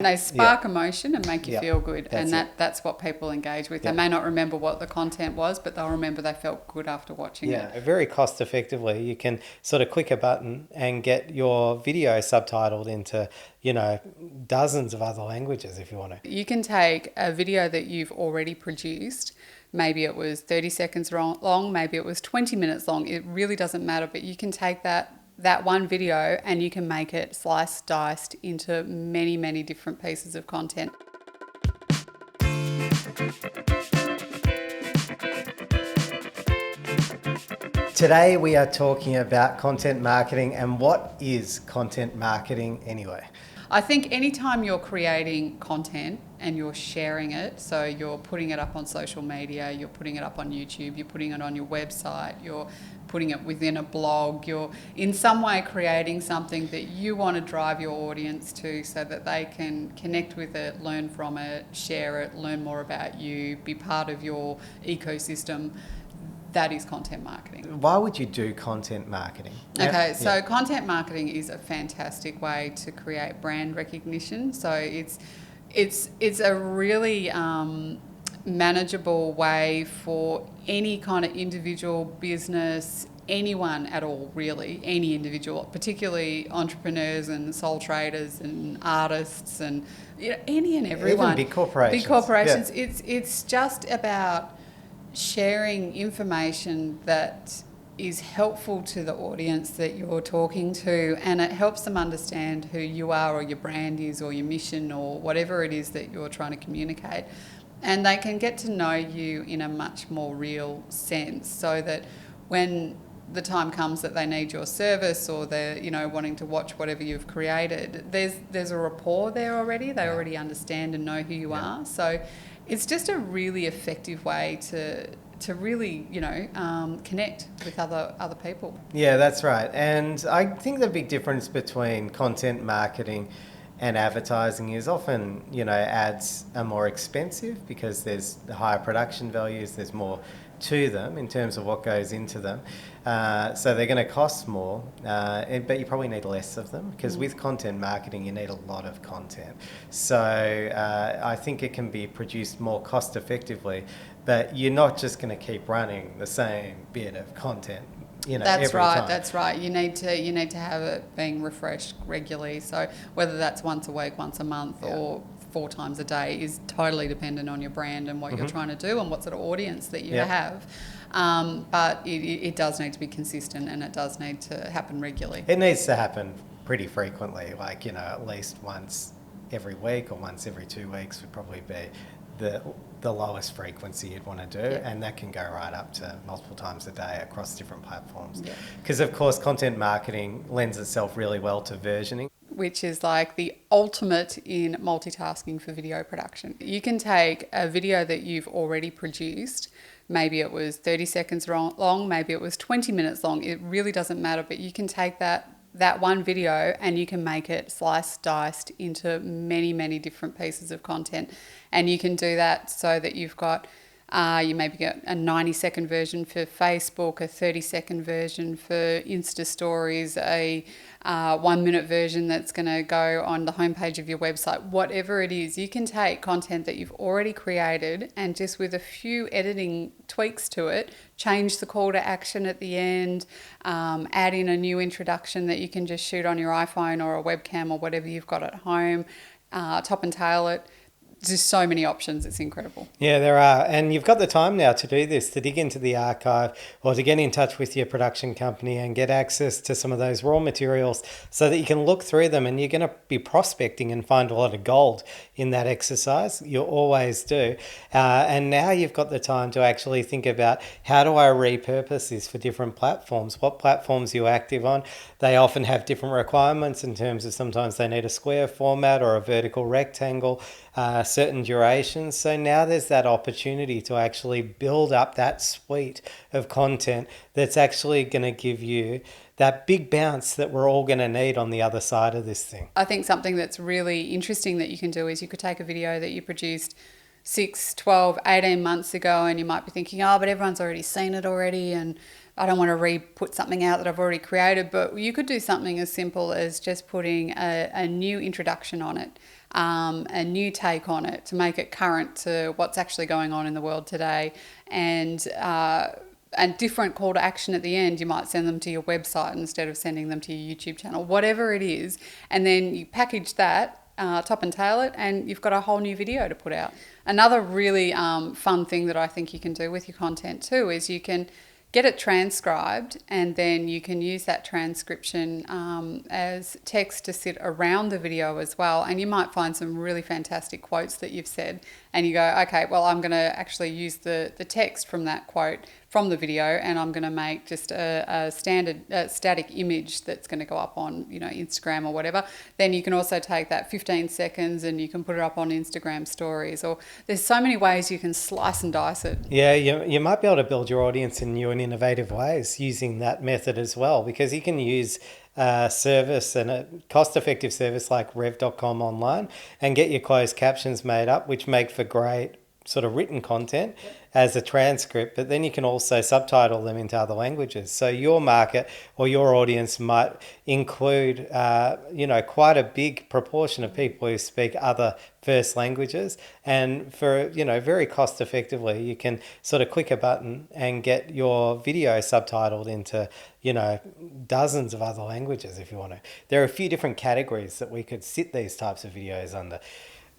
They spark emotion and make you feel good, and That's that's what people engage with. They may not remember what the content was, but they'll remember they felt good after watching it. Yeah, very cost effectively. You can sort of click a button and get your video subtitled into, dozens of other languages if you want to. You can take a video that you've already produced. Maybe it was 30 seconds long, maybe it was 20 minutes long. It really doesn't matter, but you can take that one video and you can make it sliced, diced into many, many different pieces of content. Today we are talking about content marketing, and what is content marketing anyway? I think anytime you're creating content and you're sharing it, so you're putting it up on social media, you're putting it up on YouTube, you're putting it on your website, you're putting it within a blog, you're in some way creating something that you want to drive your audience to so that they can connect with it, learn from it, share it, learn more about you, be part of your ecosystem. That is content marketing. Why would you do content marketing? Okay, so content marketing is a fantastic way to create brand recognition. So it's a really manageable way for any kind of individual, business, anyone at all, really, any individual, particularly entrepreneurs and sole traders and artists and any and everyone. Even big corporations. Big corporations. Yeah. It's just about sharing information that is helpful to the audience that you're talking to, and it helps them understand who you are or your brand is or your mission or whatever it is that you're trying to communicate. And they can get to know you in a much more real sense, so that when the time comes that they need your service or they're wanting to watch whatever you've created, there's a rapport there already. They already understand and know who you are. So it's just a really effective way to really connect with other people. Yeah, that's right. And I think the big difference between content marketing and advertising is often, ads are more expensive because there's higher production values, there's more to them in terms of what goes into them. So they're going to cost more, but you probably need less of them, because with content marketing you need a lot of content. So I think it can be produced more cost effectively, but you're not just going to keep running the same bit of content. That's every right. time. That's right. You need to have it being refreshed regularly. So whether that's once a week, once a month, or 4 times a day is totally dependent on your brand and what you're trying to do and what sort of audience that you have. But it does need to be consistent, and it does need to happen regularly. It needs to happen pretty frequently, like at least once every week or once every 2 weeks would probably be the lowest frequency you'd want to do, and that can go right up to multiple times a day across different platforms. Because of course content marketing lends itself really well to versioning, which is like the ultimate in multitasking for video production. You can take a video that you've already produced, maybe it was 30 seconds long, maybe it was 20 minutes long, it really doesn't matter, but you can take that one video and you can make it sliced, diced into many, many different pieces of content. And you can do that so that you've got, you maybe get a 90-second version for Facebook, a 30-second version for Insta Stories, a 1-minute version that's going to go on the homepage of your website. Whatever it is, you can take content that you've already created and just with a few editing tweaks to it, change the call to action at the end, add in a new introduction that you can just shoot on your iPhone or a webcam or whatever you've got at home, top and tail it. Just so many options, it's incredible. Yeah, there are. And you've got the time now to do this, to dig into the archive or to get in touch with your production company and get access to some of those raw materials so that you can look through them, and you're going to be prospecting and find a lot of gold in that exercise. You always do. And now you've got the time to actually think about, how do I repurpose this for different platforms? What platforms are you active on? They often have different requirements in terms of sometimes they need a square format or a vertical rectangle. Certain durations. So now there's that opportunity to actually build up that suite of content that's actually going to give you that big bounce that we're all going to need on the other side of this thing. I think something that's really interesting that you can do is you could take a video that you produced 6, 12, 18 months ago, and you might be thinking, but everyone's already seen it already, and I don't want to re-put something out that I've already created. But you could do something as simple as just putting a new introduction on it. a new take on it to make it current to what's actually going on in the world today, and different call to action at the end. You might send them to your website instead of sending them to your YouTube channel, whatever it is. And then you package that, top and tail it, and you've got a whole new video to put out. Another really fun thing that I think you can do with your content too is you can get it transcribed, and then you can use that transcription as text to sit around the video as well. And you might find some really fantastic quotes that you've said, and you go, okay, well, I'm going to actually use the text from that quote from the video, and I'm going to make just a standard static image that's going to go up on, you know, Instagram or whatever. Then you can also take that 15 seconds and you can put it up on Instagram stories, or there's so many ways you can slice and dice it. Yeah, you might be able to build your audience in new and innovative ways using that method as well, because you can use a service and a cost-effective service like rev.com online and get your closed captions made up, which make for great sort of written content as a transcript, but then you can also subtitle them into other languages. So your market or your audience might include, quite a big proportion of people who speak other first languages. And for, very cost effectively, you can sort of click a button and get your video subtitled into, dozens of other languages if you want to. There are a few different categories that we could sit these types of videos under.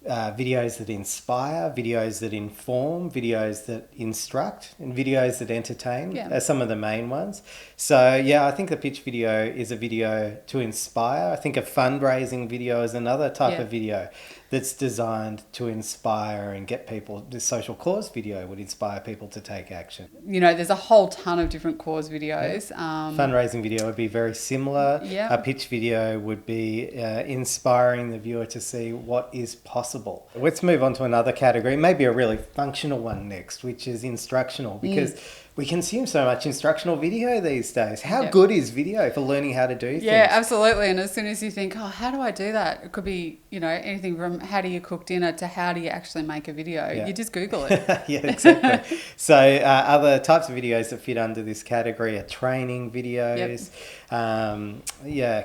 Videos that inspire, videos that inform, videos that instruct, and videos that entertain are some of the main ones. So yeah, I think the pitch video is a video to inspire. I think a fundraising video is another type of video that's designed to inspire and get people. The social cause video would inspire people to take action. There's a whole ton of different cause videos. Fundraising video would be very similar. A pitch video would be inspiring the viewer to see what is possible. Let's move on to another category, maybe a really functional one next, which is instructional, because we consume so much instructional video these days. How good is video for learning how to do things? Yeah, absolutely. And as soon as you think, how do I do that? It could be, anything from how do you cook dinner to how do you actually make a video? You just Google it. Yeah, exactly. So other types of videos that fit under this category are training videos,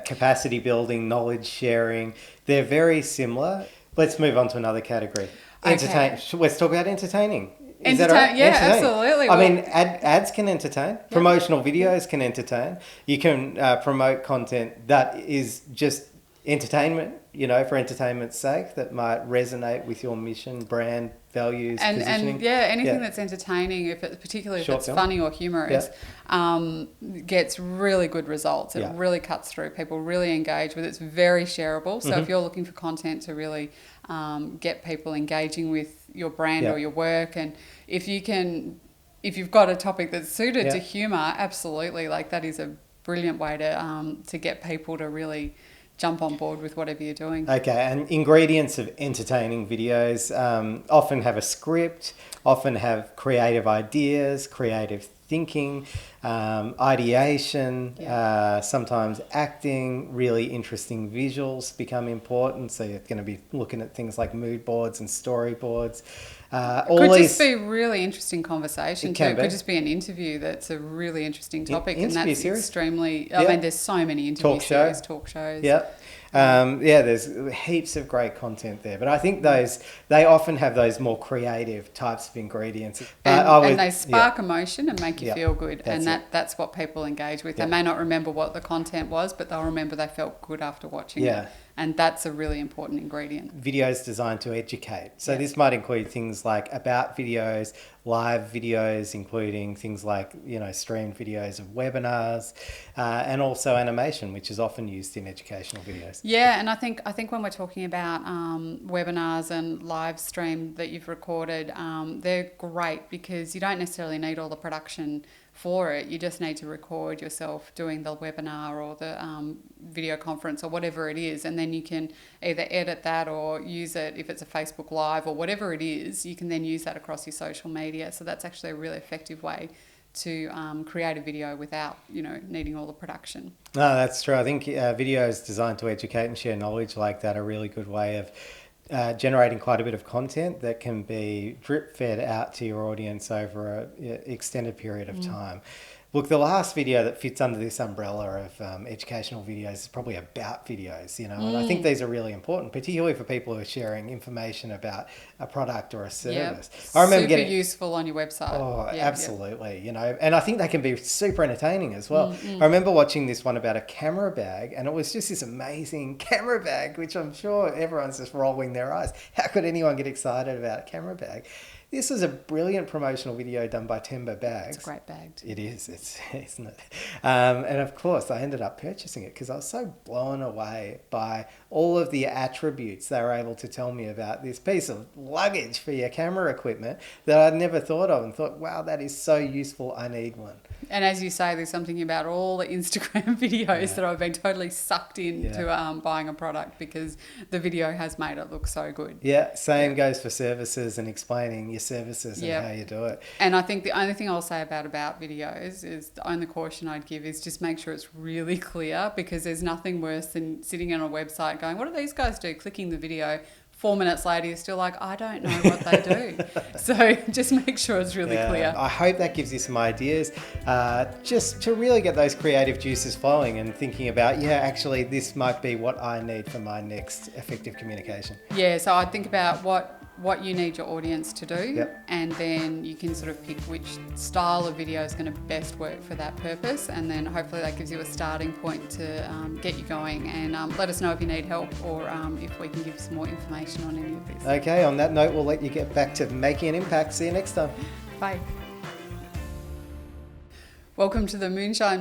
capacity building, knowledge sharing. They're very similar. Let's move on to another category. Okay. Let's talk about entertaining. Is that right? Yeah, absolutely. I mean, ads can entertain. Promotional videos can entertain. You can promote content that is just entertainment, for entertainment's sake, that might resonate with your mission, brand, values, positioning. Anything that's entertaining, particularly if it's funny or humorous, gets really good results. It really cuts through. People really engage with it. It's very shareable. So if you're looking for content to really get people engaging with your brand or your work, and if you've got a topic that's suited to humour, absolutely, like that is a brilliant way to get people to really jump on board with whatever you're doing. Okay, and ingredients of entertaining videos often have a script, often have creative ideas, creative thinking, ideation, sometimes acting, really interesting visuals become important. So you're going to be looking at things like mood boards and storyboards. Just be really interesting conversation too. It could just be an interview that's a really interesting topic, and that's extremely. I mean, there's so many interview series, talk shows. There's heaps of great content there, but I think they often have those more creative types of ingredients, and they spark emotion and make you feel good, that's what people engage with. They may not remember what the content was, but they'll remember they felt good after watching it. And that's a really important ingredient. Videos designed to educate. So this might include things like about videos, live videos, including things like, streamed videos of webinars, and also animation, which is often used in educational videos. Yeah, and I think when we're talking about webinars and live stream that you've recorded, they're great because you don't necessarily need all the production for it. You just need to record yourself doing the webinar or the video conference or whatever it is, and then you can either edit that or use it if it's a Facebook Live or whatever it is. You can then use that across your social media. So that's actually a really effective way to create a video without needing all the production. No, that's true. I think videos designed to educate and share knowledge like that are a really good way of generating quite a bit of content that can be drip fed out to your audience over an extended period of time. Look, the last video that fits under this umbrella of educational videos is probably about videos, and I think these are really important, particularly for people who are sharing information about a product or a service. I remember super useful on your website. Oh, absolutely, and I think they can be super entertaining as well. I remember watching this one about a camera bag, and it was just this amazing camera bag, which I'm sure everyone's just rolling their eyes. How could anyone get excited about a camera bag? This was a brilliant promotional video done by Timber Bags. It's a great bag too. It is, isn't it? And of course, I ended up purchasing it because I was so blown away by all of the attributes they were able to tell me about this piece of luggage for your camera equipment that I'd never thought of, and thought, wow, that is so useful. I need one. And as you say, there's something about all the Instagram videos that I've been totally sucked into buying a product because the video has made it look so good. Yeah, same goes for services and explaining your services and how you do it. And I think the only thing I'll say about videos is the only caution I'd give is just make sure it's really clear, because there's nothing worse than sitting on a website going, what do these guys do? Clicking the video. 4 minutes later, you're still like, I don't know what they do. So just make sure it's really clear. I hope that gives you some ideas just to really get those creative juices flowing and thinking about, actually, this might be what I need for my next effective communication. Yeah, so I think about what you need your audience to do, and then you can sort of pick which style of video is going to best work for that purpose, and then hopefully that gives you a starting point to get you going, and let us know if you need help or if we can give some more information on any of this. Okay, on that note, we'll let you get back to making an impact. See you next time. Bye. Welcome to the Moonshot